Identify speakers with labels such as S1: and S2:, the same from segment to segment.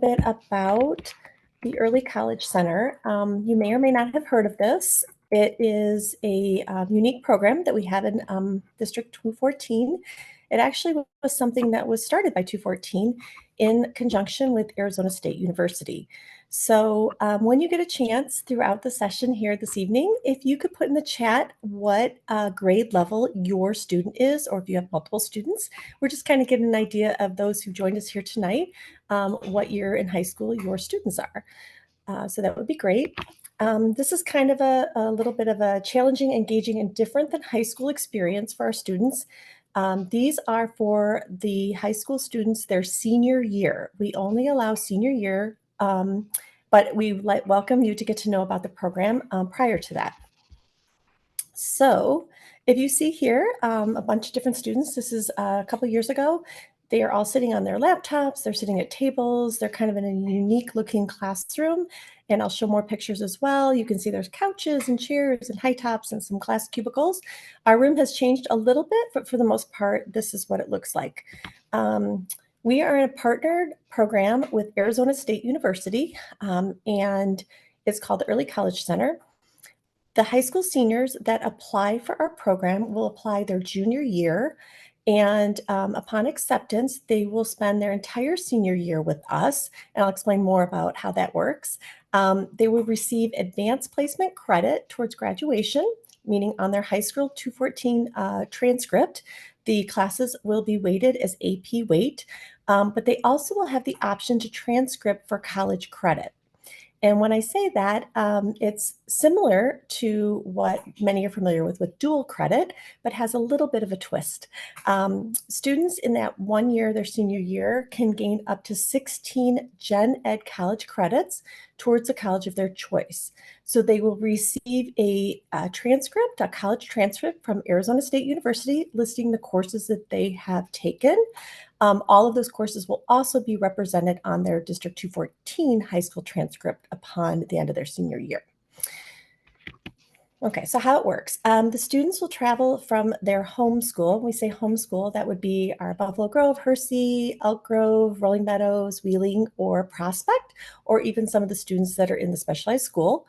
S1: bit about the Early College Center. You may or may not have heard of this. It is a unique program that we have in District 214. It actually was something that was started by 214 in conjunction with Arizona State University. So when you get a chance throughout the session here this evening, if you could put in the chat what grade level your student is, or if you have multiple students, we're just kind of getting an idea of those who joined us here tonight, what year in high school your students are. So that would be great. This is kind of a little bit of a challenging, engaging, and different than high school experience for our students. These are for the high school students, their senior year. We only allow senior year, but we welcome you to get to know about the program prior to that. So if you see here a bunch of different students, this is a couple years ago. They are all sitting on their laptops, they're sitting at tables, they're kind of in a unique looking classroom. And I'll show more pictures as well. You can see there's couches and chairs and high tops and some class cubicles. Our room has changed a little bit, but for the most part, this is what it looks like. We are in a partnered program with Arizona State University, and it's called the Early College Center. The high school seniors that apply for our program will apply their junior year, and upon acceptance, they will spend their entire senior year with us, and I'll explain more about how that works. They will receive advanced placement credit towards graduation, meaning on their high school 214 transcript, the classes will be weighted as AP weight, but they also will have the option to transcript for college credit. And when I say that, it's similar to what many are familiar with dual credit, but has a little bit of a twist. Students in that 1 year, their senior year, can gain up to 16 Gen Ed college credits towards a college of their choice. So they will receive a transcript, a college transcript from Arizona State University listing the courses that they have taken. All of those courses will also be represented on their District 214 high school transcript upon the end of their senior year. Okay, so how it works. The students will travel from their home school. When we say home school, that would be our Buffalo Grove, Hersey, Elk Grove, Rolling Meadows, Wheeling, or Prospect, or even some of the students that are in the specialized school.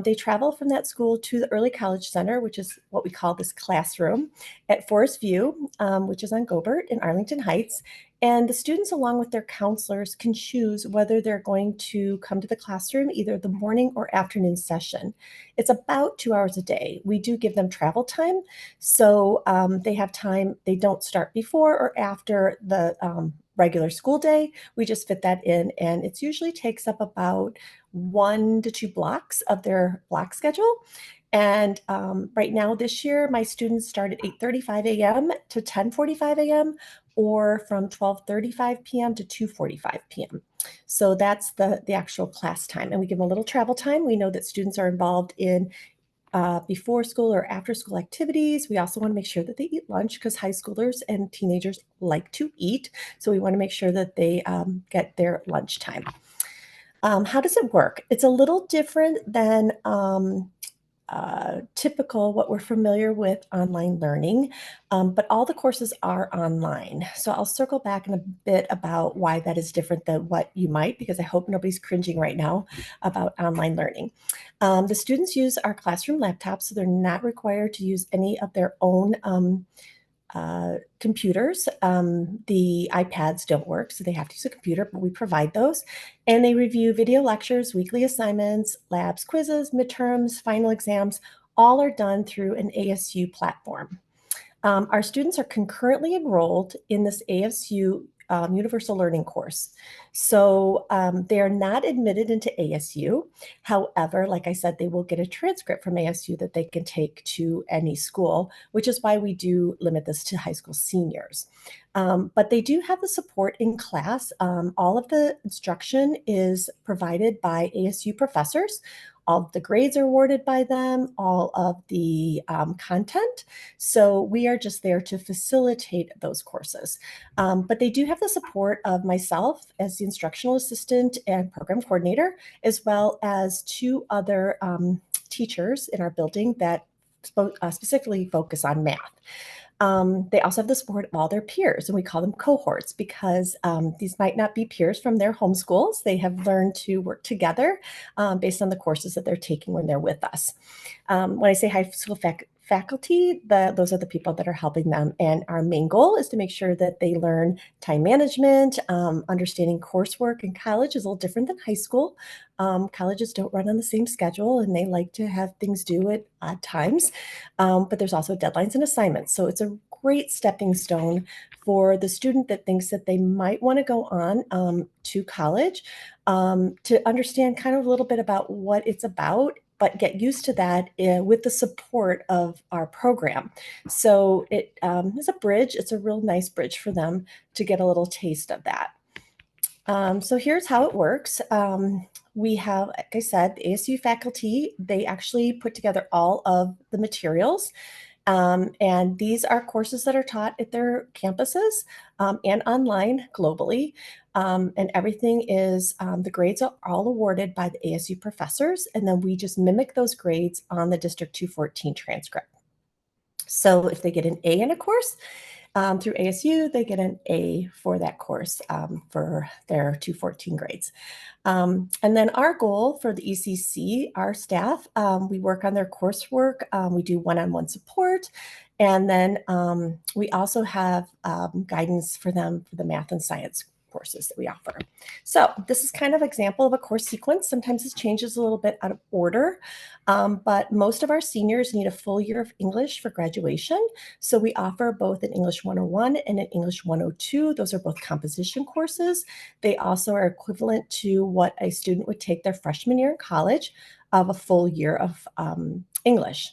S1: They travel from that school to the Early College Center, which is what we call this classroom at Forest View, which is on Gobert in Arlington Heights. And the students, along with their counselors, can choose whether they're going to come to the classroom either the morning or afternoon session. It's about 2 hours a day. We do give them travel time, so they have time. They don't start before or after the regular school day. We just fit that in, and it usually takes up about 1 to 2 blocks of their block schedule. And right now, this year, my students start at 8:35 a.m. to 10:45 a.m. or from 12:35 p.m. to 2:45 p.m. So that's the actual class time. And we give them a little travel time. We know that students are involved in before school or after school activities. We also want to make sure that they eat lunch because high schoolers and teenagers like to eat. So we want to make sure that they get their lunch time. How does it work? It's a little different than typical what we're familiar with online learning, but all the courses are online. So I'll circle back in a bit about why that is different than what you might, because I hope nobody's cringing right now about online learning. The students use our classroom laptops, so they're not required to use any of their own computers. The iPads don't work, so they have to use a computer, but we provide those. And they review video lectures, weekly assignments, labs, quizzes, midterms, final exams. All are done through an ASU platform. Our students are concurrently enrolled in this ASU Universal Learning course. So they are not admitted into ASU. However, like I said, they will get a transcript from ASU that they can take to any school, which is why we do limit this to high school seniors. But they do have the support in class. All of the instruction is provided by ASU professors. All of the grades are awarded by them, all of the content. So we are just there to facilitate those courses. But they do have the support of myself as the instructional assistant and program coordinator, as well as 2 other teachers in our building that specifically focus on math. They also have the support of all their peers, and we call them cohorts because these might not be peers from their home schools. They have learned to work together based on the courses that they're taking when they're with us. When I say high school faculty, those are the people that are helping them. And our main goal is to make sure that they learn time management. Understanding coursework in college is a little different than high school. Colleges don't run on the same schedule and they like to have things due at odd times. But there's also deadlines and assignments. So it's a great stepping stone for the student that thinks that they might want to go on to college to understand kind of a little bit about what it's about, but get used to that with the support of our program. So it is a bridge. It's a real nice bridge for them to get a little taste of that. So here's how it works. We have, like I said, the ASU faculty, they actually put together all of the materials. And these are courses that are taught at their campuses and online globally. And everything is, the grades are all awarded by the ASU professors, and then we just mimic those grades on the District 214 transcript. So if they get an A in a course, through ASU, they get an A for that course for their 214 grades. And then our goal for the ECC, our staff, we work on their coursework. We do one-on-one support. And then we also have guidance for them for the math and science courses that we offer. So this is kind of an example of a course sequence. Sometimes this changes a little bit out of order, but most of our seniors need a full year of English for graduation. So we offer both an English 101 and an English 102. Those are both composition courses. They also are equivalent to what a student would take their freshman year in college of a full year of English.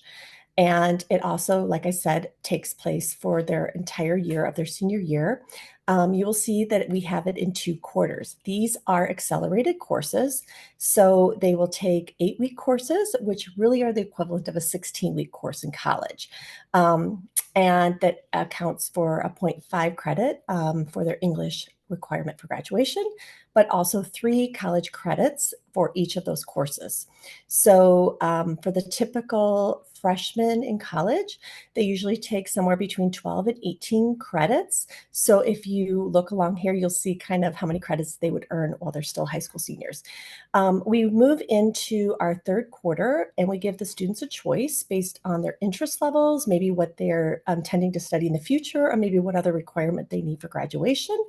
S1: And it also, like I said, takes place for their entire year of their senior year. You will see that we have it in 2 quarters. These are accelerated courses. So they will take 8-week courses, which really are the equivalent of a 16-week course in college. And that accounts for a 0.5 credit for their English requirement for graduation, but also 3 college credits for each of those courses. So for the typical freshman in college, they usually take somewhere between 12 and 18 credits. So if you look along here, you'll see kind of how many credits they would earn while they're still high school seniors. We move into our 3rd quarter and we give the students a choice based on their interest levels, maybe what they're intending to study in the future, or maybe what other requirement they need for graduation.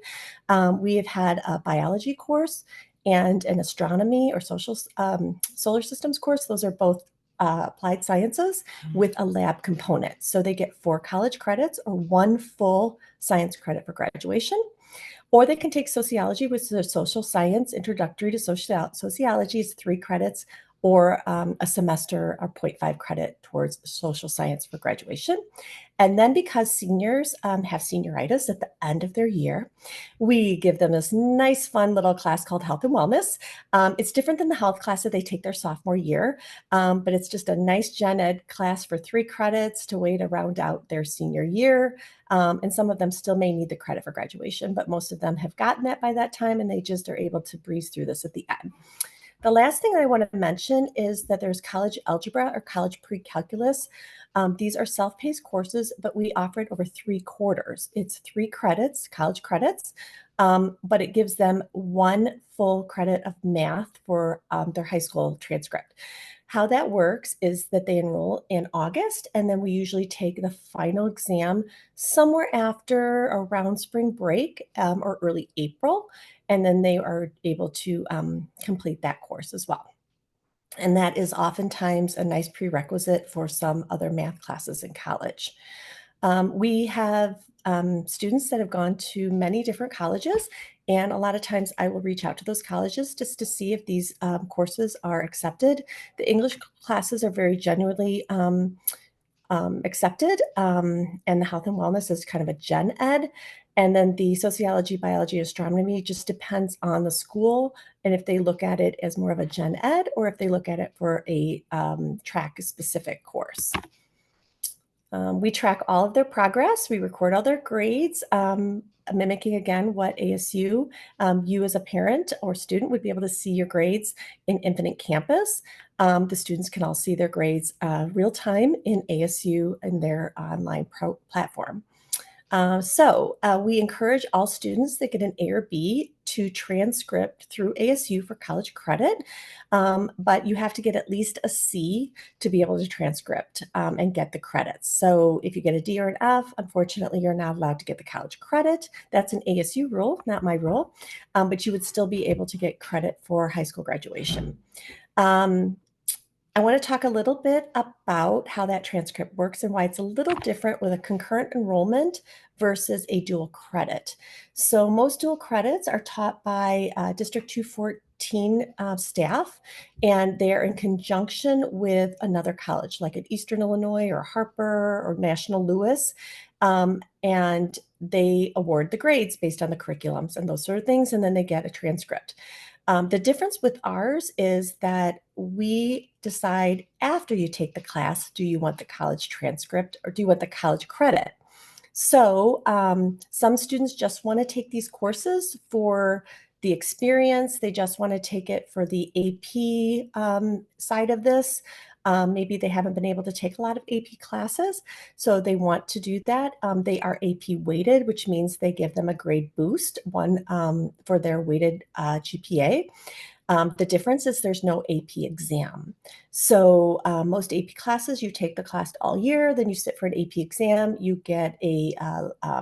S1: We have had a biology course and an astronomy or solar systems course. Those are both applied sciences with a lab component. So they get 4 college credits or 1 full science credit for graduation. Or they can take sociology, which is a social science introductory to sociology, is 3 credits, or a semester or 0.5 credit towards social science for graduation. And then because seniors have senioritis at the end of their year, we give them this nice, fun little class called Health and Wellness. It's different than the health class that they take their sophomore year, but it's just a nice gen ed class for 3 credits to way to round out their senior year. And some of them still may need the credit for graduation, but most of them have gotten that by that time, and they just are able to breeze through this at the end. The last thing that I want to mention is that there's college algebra or college pre-calculus. These are self-paced courses, but we offer it over 3 quarters. It's 3 credits, college credits, but it gives them 1 full credit of math for their high school transcript. How that works is that they enroll in August, and then we usually take the final exam somewhere after around spring break or early April, and then they are able to complete that course as well. And that is oftentimes a nice prerequisite for some other math classes in college. We have students that have gone to many different colleges, and a lot of times I will reach out to those colleges just to see if these courses are accepted. The English classes are very genuinely accepted, and the health and wellness is kind of a gen ed. And then the sociology, biology, astronomy just depends on the school and if they look at it as more of a gen ed or if they look at it for a track specific course. We track all of their progress. We record all their grades, mimicking again what ASU, you as a parent or student would be able to see your grades in Infinite Campus. The students can all see their grades real time in ASU and their online platform. We encourage all students that get an A or B to transcript through ASU for college credit, but you have to get at least a C to be able to transcript and get the credits. So if you get a D or an F, unfortunately, you're not allowed to get the college credit. That's an ASU rule, not my rule, but you would still be able to get credit for high school graduation. Um, I want to talk a little bit about how that transcript works and why it's a little different with a concurrent enrollment versus a dual credit. So most dual credits are taught by District 214 staff, and they're in conjunction with another college, like at Eastern Illinois or Harper or National Louis. And they award the grades based on the curriculums and those sort of things, and then they get a transcript. The difference with ours is that we decide after you take the class, do you want the college transcript or do you want the college credit? So some students just want to take these courses for the experience. They just want to take it for the AP side of this. Maybe they haven't been able to take a lot of AP classes, so they want to do that. They are AP weighted, which means they give them a grade boost, one for their weighted GPA. The difference is there's no AP exam. So most AP classes, you take the class all year, then you sit for an AP exam, you get a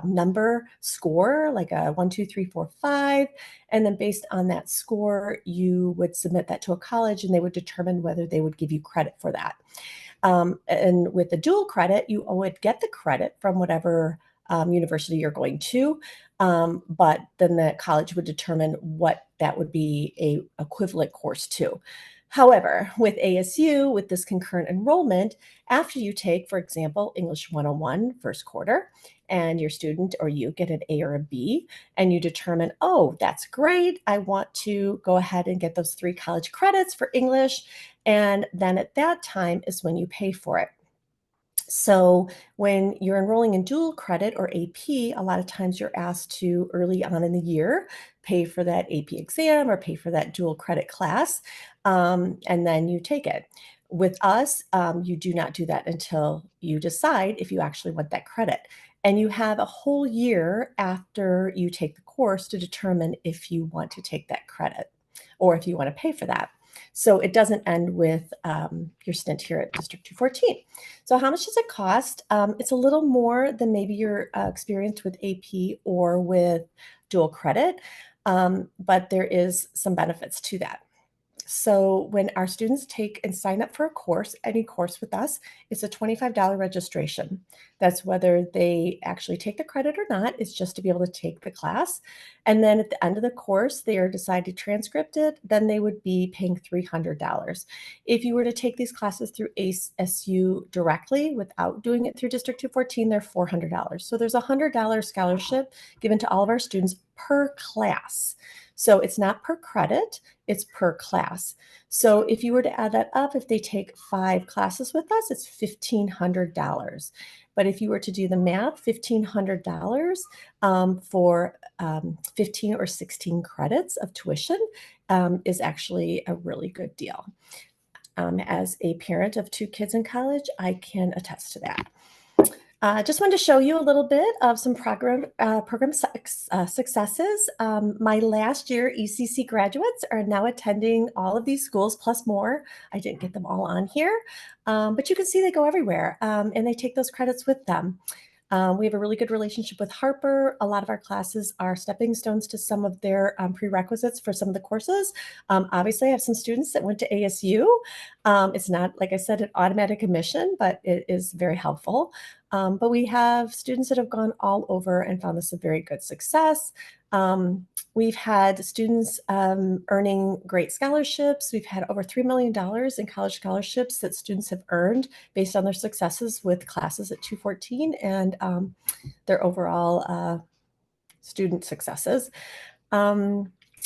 S1: number score, like a 1, 2, 3, 4, 5, and then based on that score, you would submit that to a college and they would determine whether they would give you credit for that. And with the dual credit, you would get the credit from whatever university you're going to, but then the college would determine what that would be a equivalent course to. However, with ASU, with this concurrent enrollment, after you take, for example, English 101 first quarter, and your student or you get an A or a B, and you determine, oh, that's great. I want to go ahead and get those 3 college credits for English. And then at that time is when you pay for it. So when you're enrolling in dual credit or AP, a lot of times you're asked to early on in the year pay for that AP exam or pay for that dual credit class, and then you take it. With us, you do not do that until you decide if you actually want that credit. And you have a whole year after you take the course to determine if you want to take that credit or if you want to pay for that. So it doesn't end with your stint here at District 214. So how much does it cost? It's a little more than maybe your experience with AP or with dual credit, but there is some benefits to that. So when our students take and sign up for a course, any course with us, it's a $25 registration. That's whether they actually take the credit or not. It's just to be able to take the class. And then at the end of the course, they are decided to transcript it, then they would be paying $300. If you were to take these classes through ASU directly without doing it through District 214, they're $400. So there's a $100 scholarship given to all of our students per class. So it's not per credit, it's per class. So if you were to add that up, if they take 5 classes with us, it's $1,500. But if you were to do the math, $1,500 for 15 or 16 credits of tuition is actually a really good deal. As a parent of 2 kids in college, I can attest to that. Just wanted to show you a little bit of some program successes. My last year ECC graduates are now attending all of these schools plus more. I didn't get them all on here, but you can see they go everywhere, and they take those credits with them. We have a really good relationship with Harper. A lot of our classes are stepping stones to some of their prerequisites for some of the courses. Obviously, I have some students that went to ASU. It's not, like I said, an automatic admission, but it is very helpful. But we have students that have gone all over and found this a very good success. We've had students earning great scholarships. We've had over $3 million in college scholarships that students have earned based on their successes with classes at 214 and their overall student successes.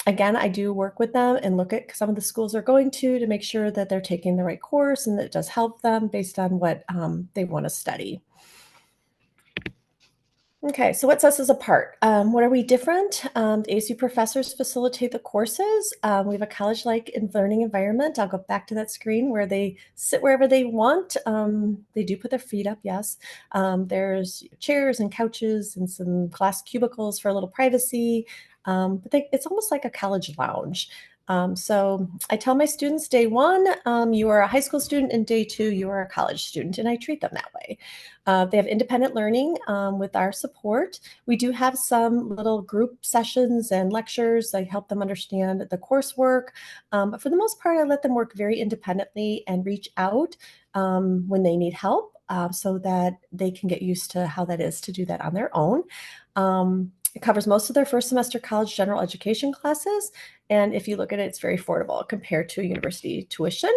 S1: Again, I do work with them and look at some of the schools they're going to make sure that they're taking the right course and that it does help them based on what they want to study. Okay, so what sets us apart? What are we different? The ASU professors facilitate the courses. We have a college-like learning environment. I'll go back to that screen where they sit wherever they want. They do put their feet up, yes. There's chairs and couches and some glass cubicles for a little privacy. It's almost like a college lounge. So I tell my students day one, you are a high school student, and day two, you are a college student, and I treat them that way. They have independent learning with our support. We do have some little group sessions and lectures. I help them understand the coursework. But for the most part, I let them work very independently and reach out when they need help so that they can get used to how that is to do that on their own. It covers most of their first semester college general education classes. And if you look at it, it's very affordable compared to university tuition.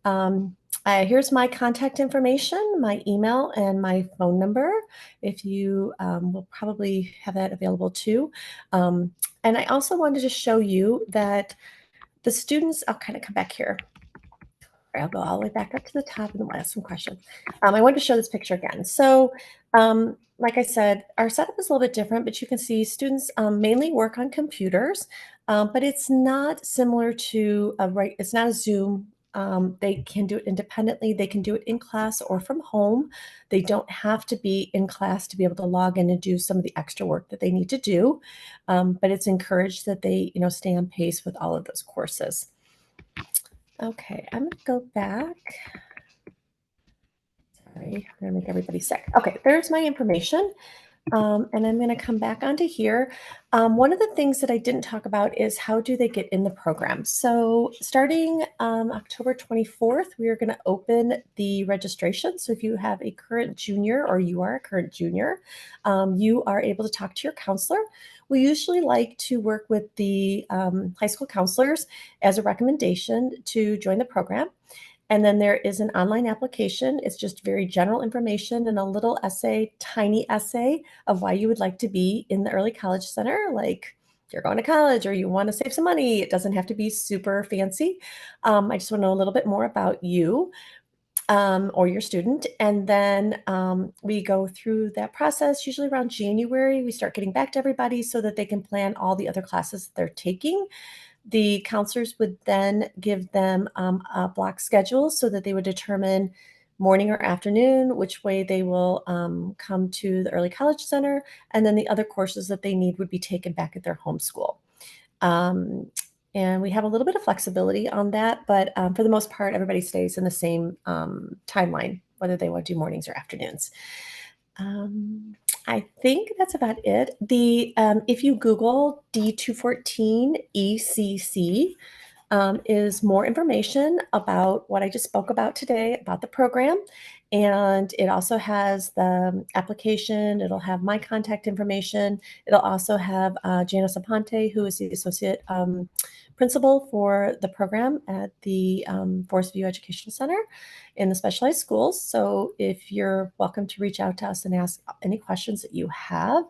S1: Um, Here's my contact information, my email, and my phone number. If you will probably have that available too. And I also wanted to show you that the students, I'll kind of come back here. I'll go all the way back up to the top and then we'll ask some questions. I wanted to show this picture again. So, like I said, our setup is a little bit different, but you can see students mainly work on computers, but it's not similar to it's not a Zoom. They can do it independently. They can do it in class or from home. They don't have to be in class to be able to log in and do some of the extra work that they need to do. But it's encouraged that they, stay on pace with all of those courses. Okay, I'm gonna go back. Sorry, I'm gonna make everybody sick. Okay, there's my information. And I'm going to come back onto here. One of the things that I didn't talk about is how do they get in the program. So starting October 24th, we are going to open the registration. So if you have a current junior or you are a current junior, you are able to talk to your counselor. We usually like to work with the high school counselors as a recommendation to join the program. And then there is an online application. It's just very general information and a little essay, tiny essay of why you would like to be in the early college center, like you're going to college or you want to save some money. It doesn't have to be super fancy. I just want to know a little bit more about you or your student. And then we go through that process. Usually around January, we start getting back to everybody so that they can plan all the other classes that they're taking. The counselors would then give them a block schedule so that they would determine morning or afternoon, which way they will come to the early college center, and then the other courses that they need would be taken back at their home school. Um, and we have a little bit of flexibility on that, but for the most part, everybody stays in the same timeline, whether they want to do mornings or afternoons. Um, I think that's about it. If you Google D214 ECC, is more information about what I just spoke about today about the program. And it also has the application. It'll have my contact information. It'll also have Janice Aponte, who is the associate principal for the program at the Forest View Education Center in the specialized schools. So if you're welcome to reach out to us and ask any questions that you have.